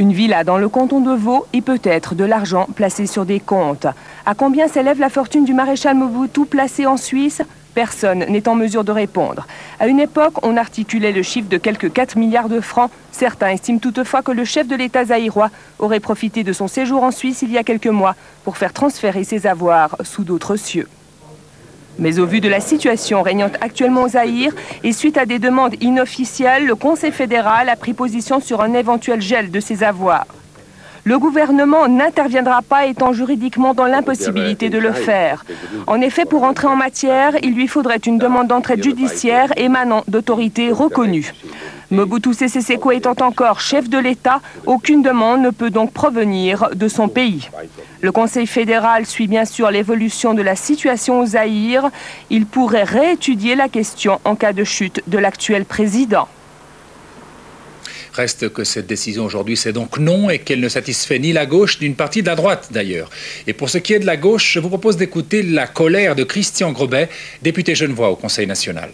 Une villa dans le canton de Vaud et peut-être de l'argent placé sur des comptes. À combien s'élève la fortune du maréchal Mobutu placée en Suisse? Personne n'est en mesure de répondre. À une époque, on articulait le chiffre de quelques 4 milliards de francs. Certains estiment toutefois que le chef de l'État zaïrois aurait profité de son séjour en Suisse il y a quelques mois pour faire transférer ses avoirs sous d'autres cieux. Mais au vu de la situation régnante actuellement au Zaïre et suite à des demandes inofficielles, le Conseil fédéral a pris position sur un éventuel gel de ses avoirs. Le gouvernement n'interviendra pas étant juridiquement dans l'impossibilité de le faire. En effet, pour entrer en matière, il lui faudrait une demande d'entraide judiciaire émanant d'autorités reconnues. Mobutu Sese Seko étant encore chef de l'État, aucune demande ne peut donc provenir de son pays. Le Conseil fédéral suit bien sûr l'évolution de la situation au Zaïre. Il pourrait réétudier la question en cas de chute de l'actuel président. Reste que cette décision aujourd'hui, c'est donc non et qu'elle ne satisfait ni la gauche ni une partie de la droite d'ailleurs. Et pour ce qui est de la gauche, je vous propose d'écouter la colère de Christian Grobet, député genevois au Conseil national.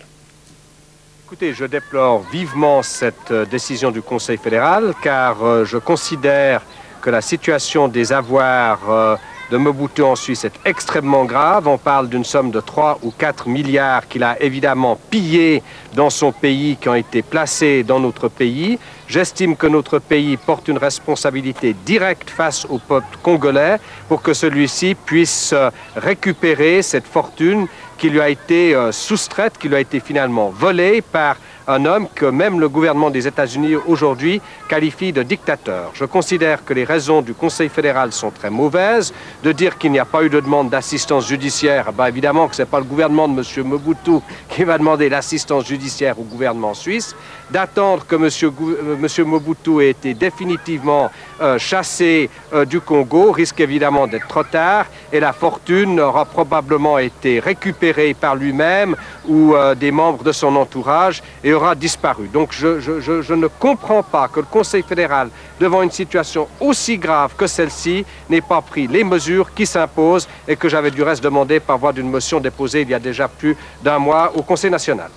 Écoutez, je déplore vivement cette décision du Conseil fédéral car je considère que la situation des avoirs de Mobutu en Suisse est extrêmement grave. On parle d'une somme de 3 ou 4 milliards qu'il a évidemment pillé dans son pays, qui ont été placés dans notre pays. J'estime que notre pays porte une responsabilité directe face au peuple congolais pour que celui-ci puisse récupérer cette fortune qui lui a été soustraite, qui lui a été finalement volée par un homme que même le gouvernement des États-Unis aujourd'hui qualifie de dictateur. Je considère que les raisons du Conseil fédéral sont très mauvaises. De dire qu'il n'y a pas eu de demande d'assistance judiciaire, évidemment que ce n'est pas le gouvernement de M. Mobutu qui va demander l'assistance judiciaire au gouvernement suisse. D'attendre que M. Mobutu ait été définitivement chassé du Congo risque évidemment d'être trop tard et la fortune aura probablement été récupérée par lui-même ou des membres de son entourage et aura disparu. Donc je ne comprends pas que le Conseil fédéral, devant une situation aussi grave que celle-ci, n'ait pas pris les mesures qui s'imposent et que j'avais du reste demandé par voie d'une motion déposée il y a déjà plus d'un mois au Conseil national.